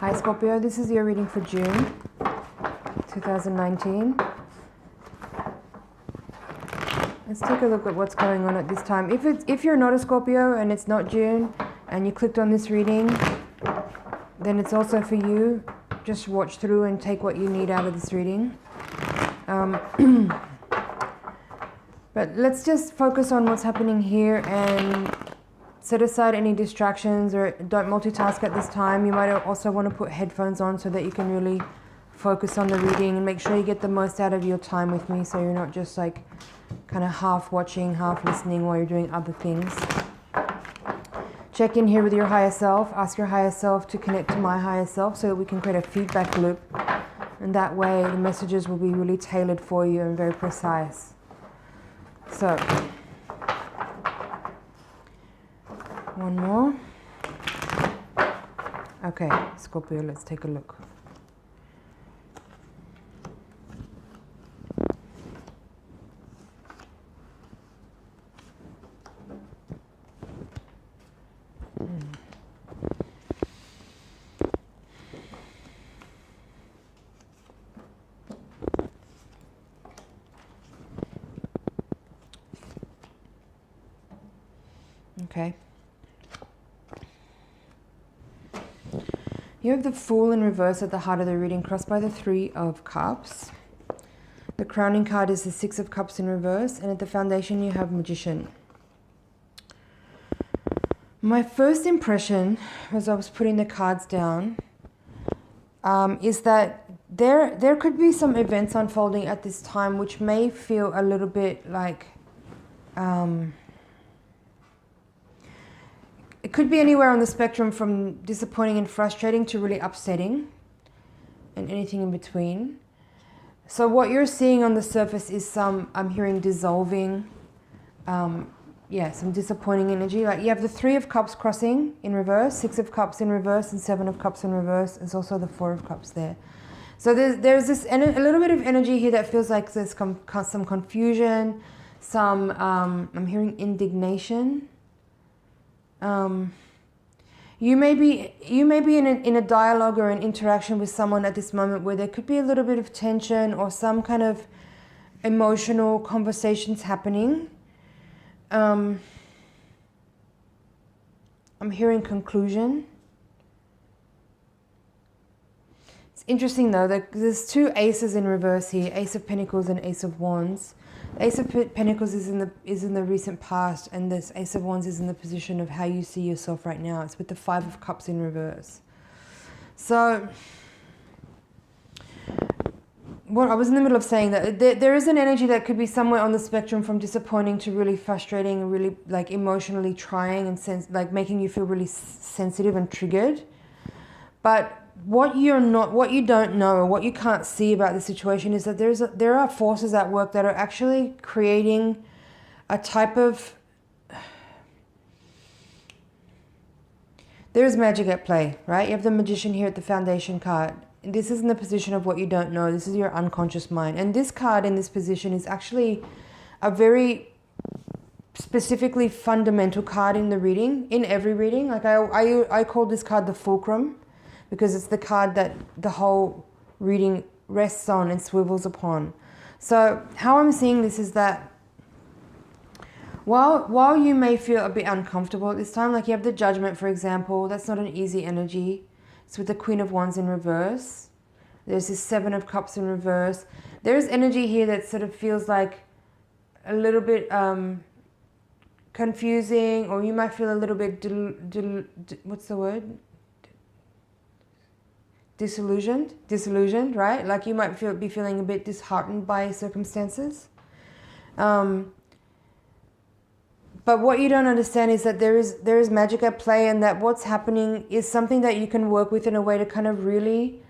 Hi Scorpio, this is your reading for June 2019. Let's take a look at what's going on at this time. If you're not a Scorpio and it's not June and you clicked on this reading, then it's also for you. Just watch through and take what you need out of this reading. But let's just focus on what's happening here and set aside any distractions, or don't multitask at this time. You might also want to put headphones on so that you can really focus on the reading and make sure you get the most out of your time with me, so you're not just like kind of half watching, half listening while you're doing other things. Check in here with your higher self. Ask your higher self to connect to my higher self so that we can create a feedback loop. And that way the messages will be really tailored for you and very precise. So, one more. Okay, Scorpio, let's take a look. Okay. You have the Fool in reverse at the heart of the reading, crossed by the Three of Cups. The crowning card is the Six of Cups in reverse, and at the foundation you have Magician. My first impression, as I was putting the cards down, is that there could be some events unfolding at this time which may feel a little bit like... it could be anywhere on the spectrum from disappointing and frustrating to really upsetting, and anything in between. So what you're seeing on the surface is some, I'm hearing dissolving, some disappointing energy. Like you have the Three of Cups crossing in reverse, Six of Cups in reverse, and Seven of Cups in reverse. There's also the Four of Cups there. So there's this a little bit of energy here that feels like there's some confusion, some, I'm hearing indignation. You may be in a dialogue or an interaction with someone at this moment where there could be a little bit of tension or some kind of emotional conversations happening. I'm hearing conclusion. It's interesting though that there's two aces in reverse here, Ace of Pentacles and Ace of Wands. Ace of Pentacles is in the recent past, and this Ace of Wands is in the position of how you see yourself right now. It's with the Five of Cups in reverse. So, what I was in the middle of saying that there is an energy that could be somewhere on the spectrum from disappointing to really frustrating and really like emotionally trying and like making you feel really sensitive and triggered. But what you don't know or what you can't see about the situation is that there are forces at work that are actually creating a type of... There's magic at play, right? You have the Magician here at the foundation card. This is in the position of what you don't know. This is your unconscious mind. And this card in this position is actually a very specifically fundamental card in the reading, in every reading. Like I call this card the fulcrum, because it's the card that the whole reading rests on and swivels upon. So how I'm seeing this is that while you may feel a bit uncomfortable at this time, like you have the Judgment, for example, that's not an easy energy. It's with the Queen of Wands in reverse. There's this Seven of Cups in reverse. There's energy here that sort of feels like a little bit confusing, or you might feel a little bit, what's the word? Disillusioned, right? Like you might be feeling a bit disheartened by circumstances. But what you don't understand is that there is magic at play, and that what's happening is something that you can work with in a way to kind of really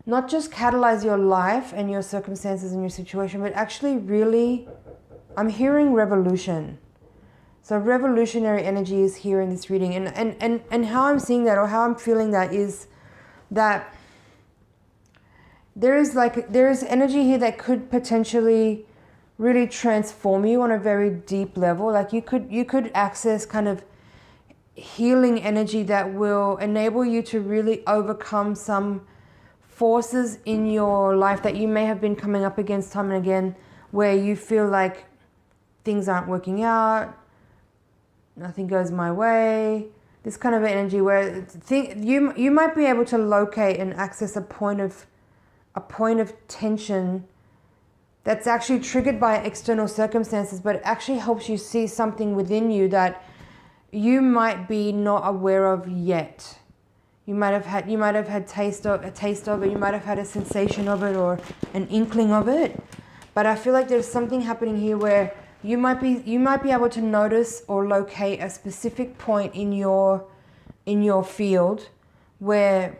not just catalyze your life and your circumstances and your situation, but actually really, I'm hearing revolution. So revolutionary energy is here in this reading. And how I'm seeing that, or how I'm feeling that, is that there is energy here that could potentially really transform you on a very deep level. Like you could access kind of healing energy that will enable you to really overcome some forces in your life that you may have been coming up against time and again, where you feel like things aren't working out, nothing goes my way. This kind of energy where you might be able to locate and access a point of tension that's actually triggered by external circumstances, but it actually helps you see something within you that you might be not aware of yet. You might have had a taste of it, you might have had a sensation of it or an inkling of it. But I feel like there's something happening here where you might be able to notice or locate a specific point in your field where,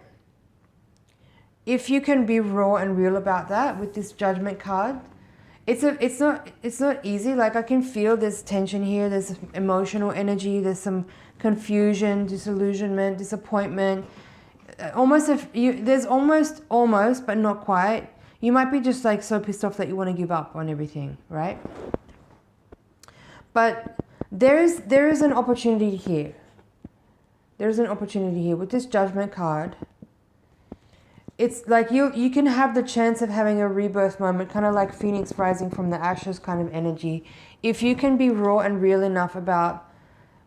if you can be raw and real about that with this Judgment card, it's not easy. Like, I can feel there's tension here, there's emotional energy, there's some confusion, disillusionment, disappointment. There's almost, but not quite. You might be just like so pissed off that you want to give up on everything, right? But there is an opportunity here. There's an opportunity here with this Judgment card. It's like you can have the chance of having a rebirth moment, kind of like Phoenix rising from the ashes kind of energy. If you can be raw and real enough about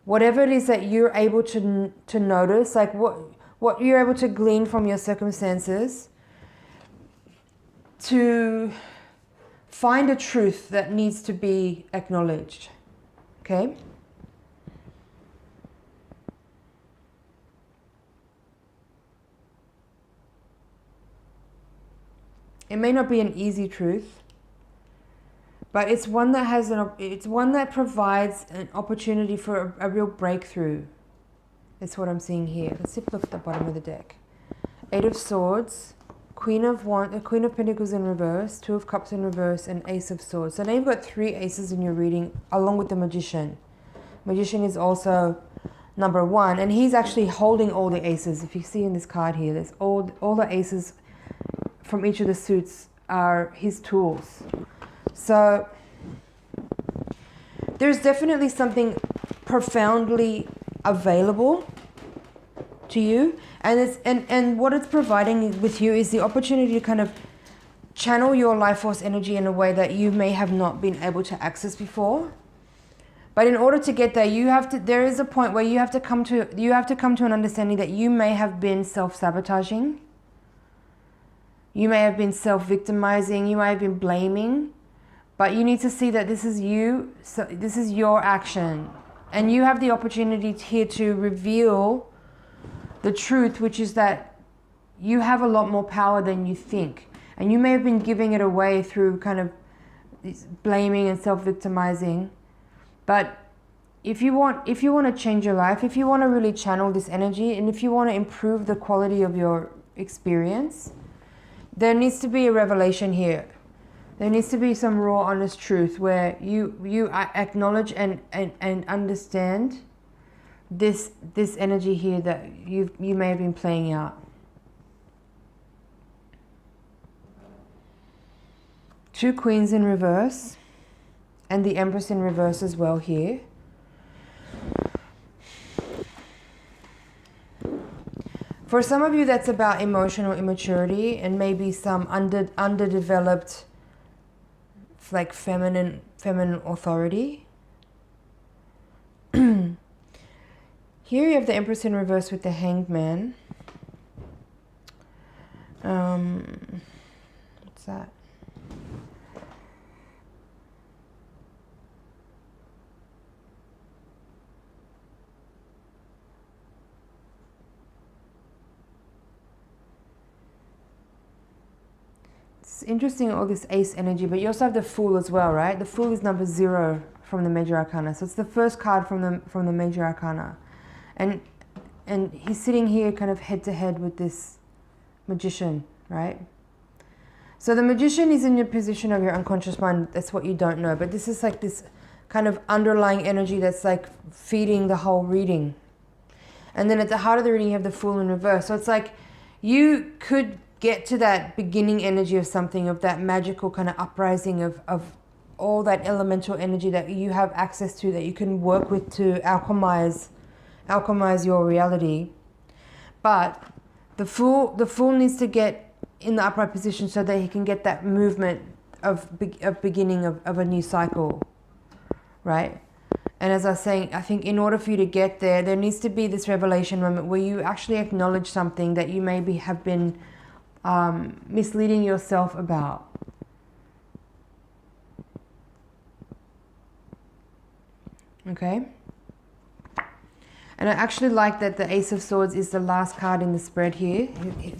whatever it is that you're able to notice, like what you're able to glean from your circumstances, to find a truth that needs to be acknowledged. Okay? It may not be an easy truth, but it's one that provides an opportunity for a real breakthrough. That's what I'm seeing here. Let's look at the bottom of the deck. 8 of Swords, Queen of Pentacles in reverse, 2 of Cups in reverse, and Ace of Swords. So now you've got 3 aces in your reading, along with the Magician. Magician is also number 1, and he's actually holding all the aces. If you see in this card here, there's all the aces from each of the suits are his tools. So there's definitely something profoundly available to you, and what it's providing with you is the opportunity to kind of channel your life force energy in a way that you may have not been able to access before. But in order to get there, there is a point where you have to come to an understanding that you may have been self-sabotaging. You may have been self-victimizing, you may have been blaming, but you need to see that this is you, so this is your action. And you have the opportunity here to reveal the truth, which is that you have a lot more power than you think. And you may have been giving it away through kind of blaming and self-victimizing. But if you want to change your life, if you want to really channel this energy, and if you want to improve the quality of your experience, there needs to be a revelation here. There needs to be some raw, honest truth where you acknowledge and understand this energy here that you may have been playing out. 2 Queens in reverse, and the Empress in reverse as well here. For some of you, that's about emotional immaturity and maybe some underdeveloped, like feminine authority. Here you have the Empress in reverse with the Hanged Man. What's that? It's interesting, all this ace energy, but you also have the Fool as well, right? The Fool is number 0 from the Major Arcana. So it's the first card from the Major Arcana. And he's sitting here kind of head to head with this Magician, right? So the Magician is in your position of your unconscious mind. That's what you don't know. But this is like this kind of underlying energy that's like feeding the whole reading. And then at the heart of the reading, you have the Fool in reverse. So it's like you could get to that beginning energy of something, of that magical kind of uprising of all that elemental energy that you have access to, that you can work with to alchemize alchemize your reality. But the Fool needs to get in the upright position so that he can get that movement of beginning of a new cycle, right? And as I was saying, I think in order for you to get there, there needs to be this revelation moment where you actually acknowledge something that you maybe have been misleading yourself about. Okay? And I actually like that the Ace of Swords is the last card in the spread here.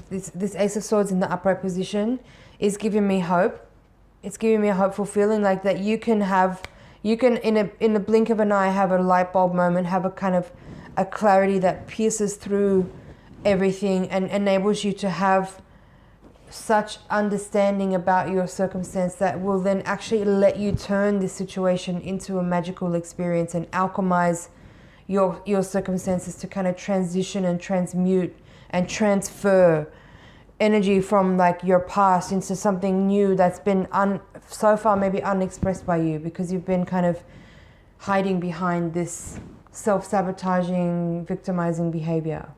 This Ace of Swords in the upright position is giving me hope. It's giving me a hopeful feeling like that you can in the blink of an eye have a light bulb moment, have a kind of a clarity that pierces through everything and enables you to have such understanding about your circumstance that will then actually let you turn this situation into a magical experience and alchemize your circumstances to kind of transition and transmute and transfer energy from like your past into something new that's been so far maybe unexpressed by you because you've been kind of hiding behind this self-sabotaging, victimizing behavior.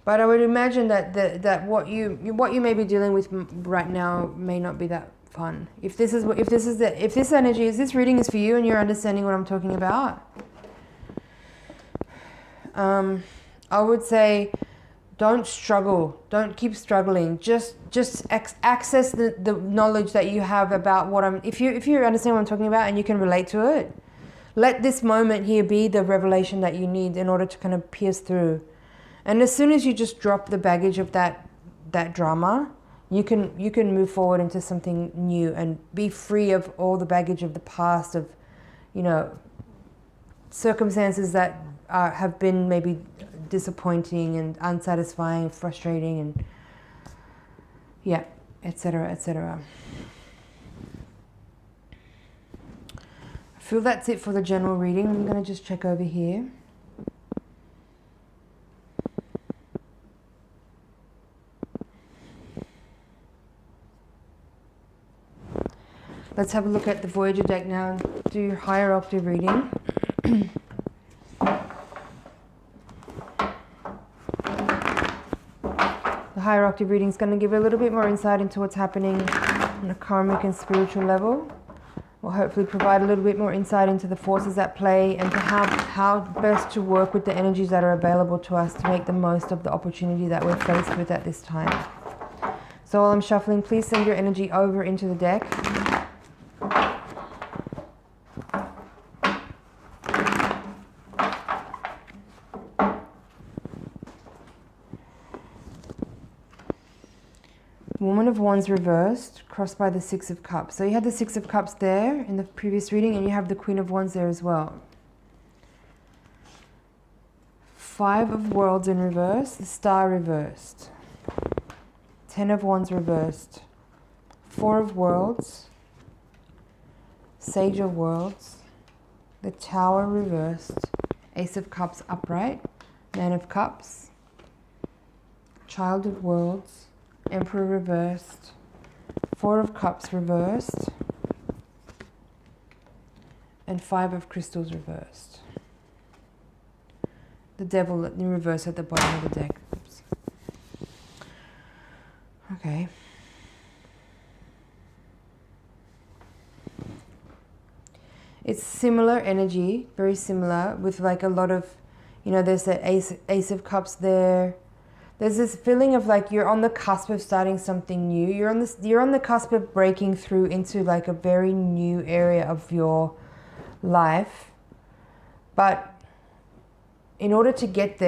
But I would imagine that what you may be dealing with right now may not be that fun. If this energy, if this reading is for you and you're understanding what I'm talking about, I would say don't struggle. Don't keep struggling. Just access the knowledge that you have about what I'm. If you understand what I'm talking about and you can relate to it, let this moment here be the revelation that you need in order to kind of pierce through. And as soon as you just drop the baggage of that drama, you can move forward into something new and be free of all the baggage of the past, of, circumstances that have been maybe disappointing and unsatisfying, frustrating, and yeah, etc., etc. I feel that's it for the general reading. I'm going to just check over here. Let's have a look at the Voyager deck now and do your higher octave reading. The higher octave reading is going to give a little bit more insight into what's happening on a karmic and spiritual level. Will hopefully provide a little bit more insight into the forces at play and to how best to work with the energies that are available to us to make the most of the opportunity that we're faced with at this time. So while I'm shuffling, please send your energy over into the deck. Woman of Wands reversed, crossed by the Six of Cups. So you had the Six of Cups there in the previous reading, and you have the Queen of Wands there as well. Five of Worlds in reverse, the Star reversed. Ten of Wands reversed. Four of Worlds, Sage of Worlds, the Tower reversed, Ace of Cups upright, Man of Cups, Child of Worlds, Emperor reversed, Four of Cups reversed, and Five of Crystals reversed. The Devil in reverse at the bottom of the deck. Oops. Okay. It's similar energy, very similar, with like a lot of, there's that Ace of Cups there. There's this feeling of like you're on the cusp of starting something new. You're on the cusp of breaking through into like a very new area of your life. But in order to get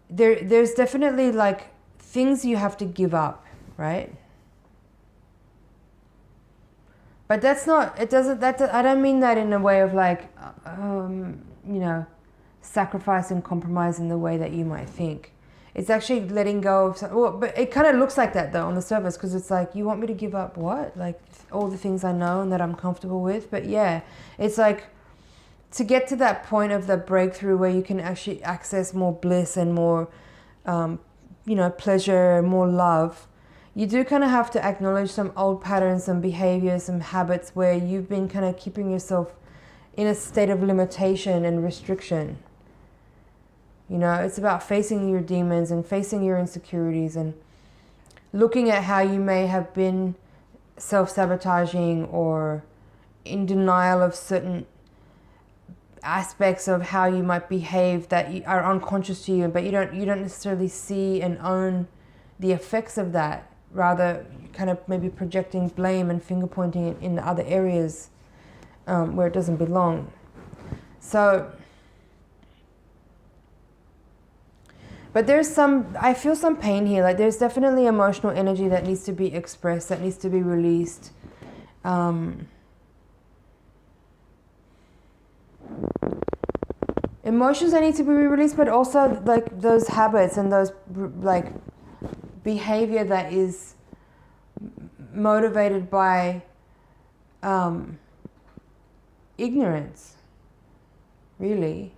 there's definitely like things you have to give up, right? But that's not, I don't mean that in a way of like, sacrifice and compromise in the way that you might think. It's actually letting go of, but it kind of looks like that though on the surface, because it's like, you want me to give up what? Like all the things I know and that I'm comfortable with. But yeah, it's like to get to that point of the breakthrough where you can actually access more bliss and more, pleasure, more love. you do kind of have to acknowledge some old patterns, some behaviors, some habits where you've been kind of keeping yourself in a state of limitation and restriction. You know, it's about facing your demons and facing your insecurities and looking at how you may have been self-sabotaging or in denial of certain aspects of how you might behave that are unconscious to you, but you don't necessarily see and own the effects of that. Rather, kind of maybe projecting blame and finger pointing in other areas where it doesn't belong. So, but I feel some pain here. Like there's definitely emotional energy that needs to be expressed, that needs to be released. Emotions that need to be released, but also like those habits and those like behavior that is motivated by ignorance, really.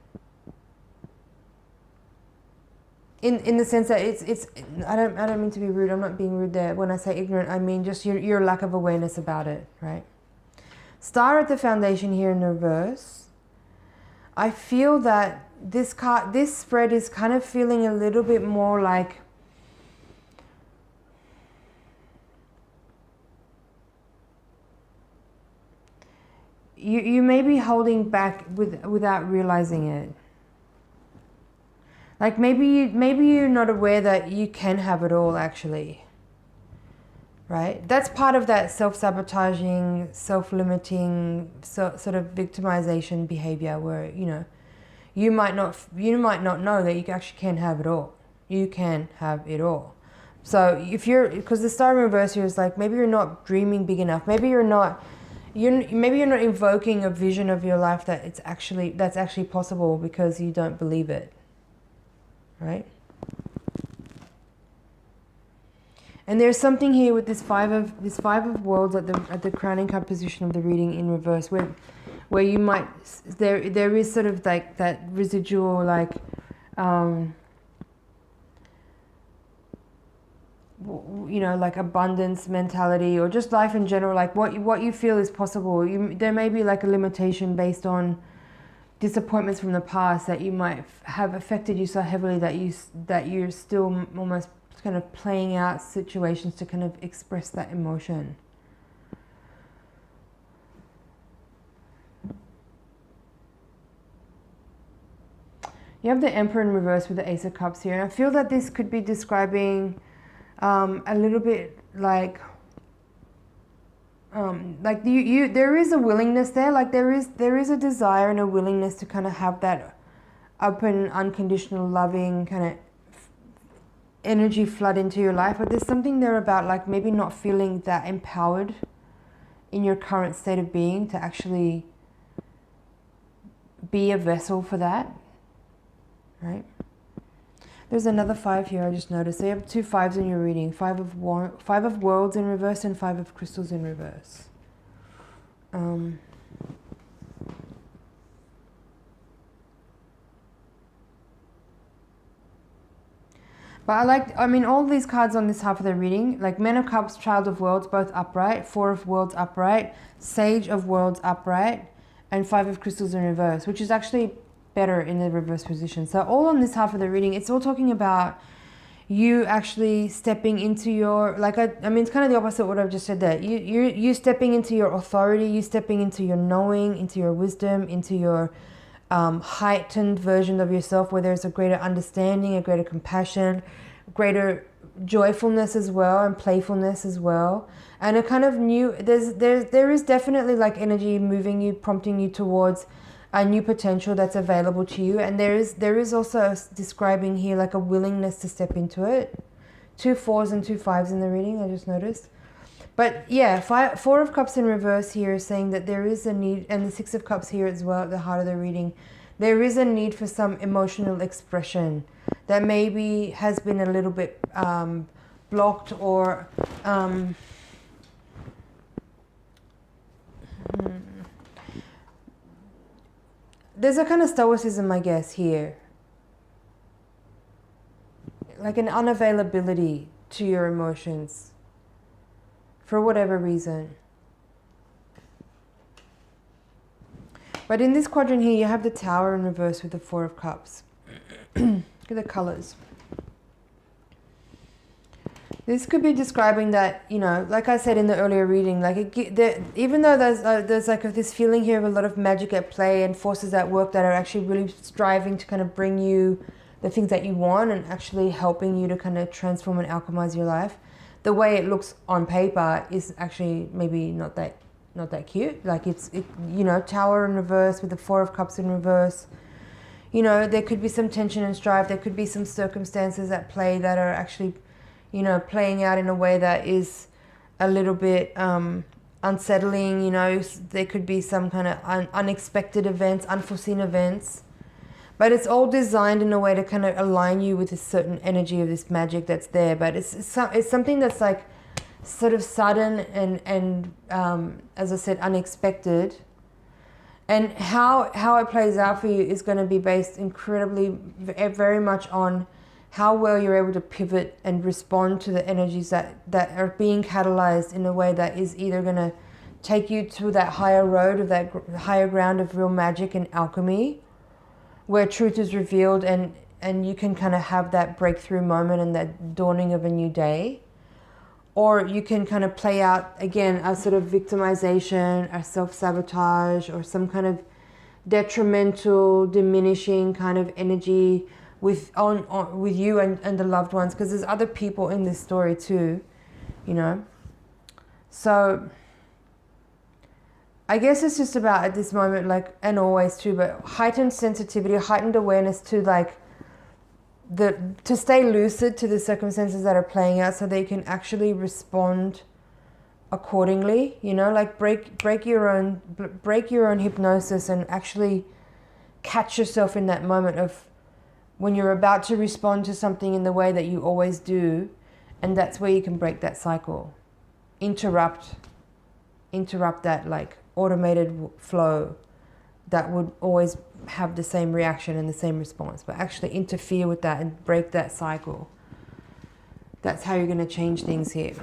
In the sense that it's I don't mean to be rude. I'm not being rude there. When I say ignorant, I mean just your lack of awareness about it, right? Star at the foundation here in reverse. I feel that this spread is kind of feeling a little bit more like you may be holding back without realizing it. Like maybe you're not aware that you can have it all actually. Right? That's part of that self-sabotaging, self-limiting, sort of victimization behavior where, you know, you might not know that you actually can have it all. You can have it all. So because the star in reverse here is like, maybe you're not dreaming big enough. Maybe you're not invoking a vision of your life that's actually possible because you don't believe it. Right? And there's something here with this five of worlds at the crowning card position of the reading in reverse, where you might there is sort of like that residual like you know, like abundance mentality, or just life in general, like what you feel is possible. There may be like a limitation based on disappointments from the past that you might have affected you so heavily that you're still almost kind of playing out situations to kind of express that emotion. You have the Emperor in reverse with the Ace of Cups here, and I feel that this could be describing a little bit like there is a willingness there, like there is a desire and a willingness to kind of have that open, unconditional, loving kind of energy flood into your life, but there's something there about like maybe not feeling that empowered in your current state of being to actually be a vessel for that, right? There's another 5 here, I just noticed. So you have 2 5s in your reading. 5 of Worlds in reverse and 5 of Crystals in reverse. But I mean, all these cards on this half of the reading, like Men of Cups, Child of Worlds, both upright, 4 of Worlds upright, Sage of Worlds upright, and 5 of Crystals in reverse, which is actually better in the reverse position. So all on this half of the reading, it's all talking about you actually stepping into your, like, I mean, it's kind of the opposite of what I've just said there. You stepping into your authority, you stepping into your knowing, into your wisdom, into your heightened version of yourself, where there's a greater understanding, a greater compassion, greater joyfulness as well, and playfulness as well, and a kind of new, there is definitely like energy moving you, prompting you towards a new potential that's available to you. And there is also describing here like a willingness to step into it. 2 4s and 2 5s in the reading, I just noticed. But yeah, 4 of Cups in reverse here is saying that there is a need, and the 6 of Cups here as well at the heart of the reading, there is a need for some emotional expression that maybe has been a little bit blocked, or there's a kind of stoicism, I guess, here. Like an unavailability to your emotions. for whatever reason. But in this quadrant here, you have the Tower in reverse with the Four of Cups. Look at the colors. This could be describing that, you know, like I said in the earlier reading, like even though there's like this feeling here of a lot of magic at play and forces at work that are actually really striving to kind of bring you the things that you want and actually helping you to kind of transform and alchemize your life, the way it looks on paper is actually maybe not that cute. Like you know, Tower in reverse with the Four of Cups in reverse. You know, there could be some tension and strife. There could be some circumstances at play that are actually, you know, playing out in a way that is a little bit unsettling. You know, there could be some kind of unexpected events, unforeseen events. But it's all designed in a way to kind of align you with a certain energy of this magic that's there. But it's something that's like sort of sudden and as I said, unexpected. And how it plays out for you is going to be based incredibly, very much on how well you're able to pivot and respond to the energies that are being catalyzed in a way that is either going to take you to that higher road of that higher ground of real magic and alchemy, where truth is revealed and you can kind of have that breakthrough moment and that dawning of a new day. Or you can kind of play out, again, a sort of victimization, a self-sabotage, or some kind of detrimental, diminishing kind of energy with you and the loved ones, because there's other people in this story too, you know. So I guess it's just about at this moment, like, and always too, but heightened sensitivity, heightened awareness to like to stay lucid to the circumstances that are playing out, so that you can actually respond accordingly. You know, like break your own hypnosis and actually catch yourself in that moment of when you're about to respond to something in the way that you always do, and that's where you can break that cycle, interrupt that like automated flow that would always have the same reaction and the same response, but actually interfere with that and break that cycle. That's how you're going to change things here.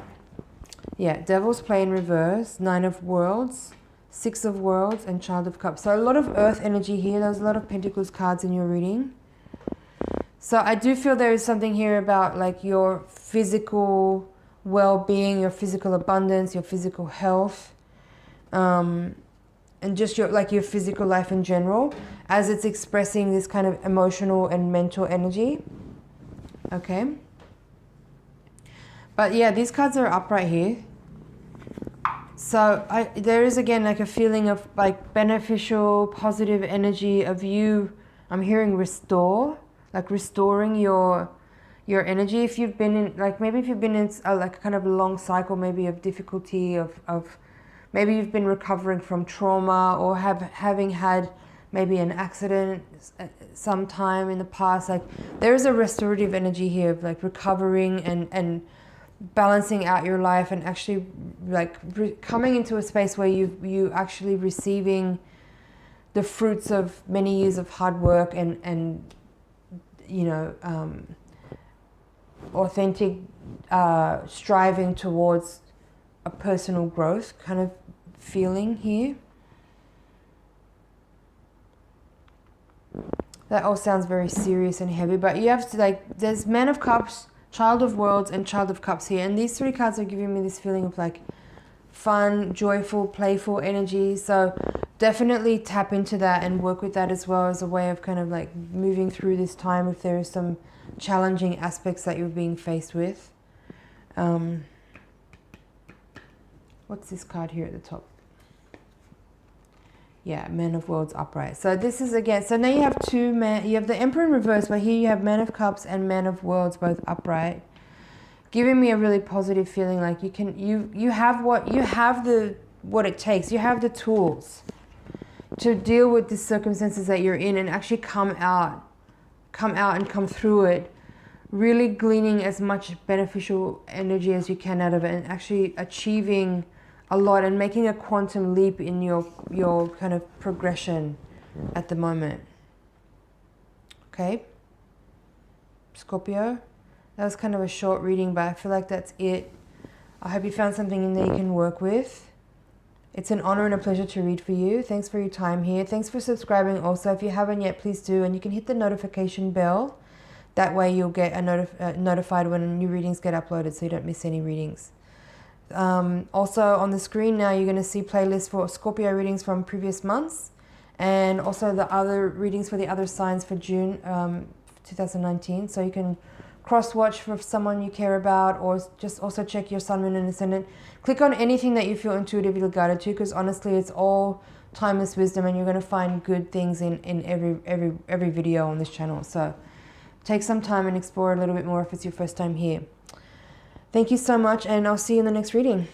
Yeah, Devil's play in reverse, Nine of Worlds, Six of Worlds, and Child of Cups. So a lot of earth energy here. There's a lot of Pentacles cards in your reading. So I do feel there is something here about like your physical well-being, your physical abundance, your physical health, and just your physical life in general, as it's expressing this kind of emotional and mental energy. Okay. But yeah, these cards are upright here. So there is again like a feeling of like beneficial, positive energy of you. I'm hearing restore, like restoring your energy. If you've been in, like maybe if you've been in like kind of a long cycle, maybe of difficulty, of maybe you've been recovering from trauma, or having had maybe an accident sometime in the past. Like there is a restorative energy here of like recovering and balancing out your life, and actually like coming into a space where you actually receiving the fruits of many years of hard work and you know, authentic striving towards a personal growth kind of feeling here. That all sounds very serious and heavy, but you have to like, there's Man of Cups, Child of Worlds, and Child of Cups here, and these three cards are giving me this feeling of like fun, joyful, playful energy. So definitely tap into that and work with that as well, as a way of kind of like moving through this time if there is some challenging aspects that you're being faced with. What's this card here at the top? Yeah, Man of Worlds upright. So this is again, so now you have you have the Emperor in reverse, but here you have Man of Cups and Man of Worlds both upright, giving me a really positive feeling like you have what it takes. You have the tools to deal with the circumstances that you're in and actually come out and come through it, really gleaning as much beneficial energy as you can out of it, and actually achieving a lot and making a quantum leap in your kind of progression at the moment. Okay, Scorpio, that was kind of a short reading, but I feel like that's it. I hope you found something in there you can work with. It's an honor and a pleasure to read for you. Thanks for your time here. Thanks for subscribing also. If you haven't yet, please do. And you can hit the notification bell. That way you'll get notified when new readings get uploaded so you don't miss any readings. Also on the screen now you're going to see playlists for Scorpio readings from previous months. And also the other readings for the other signs for June 2019. So you can cross-watch for someone you care about, or just also check your sun, moon, and ascendant. Click on anything that you feel intuitively guided to, because honestly, it's all timeless wisdom, and you're going to find good things in every video on this channel. So take some time and explore a little bit more if it's your first time here. Thank you so much, and I'll see you in the next reading.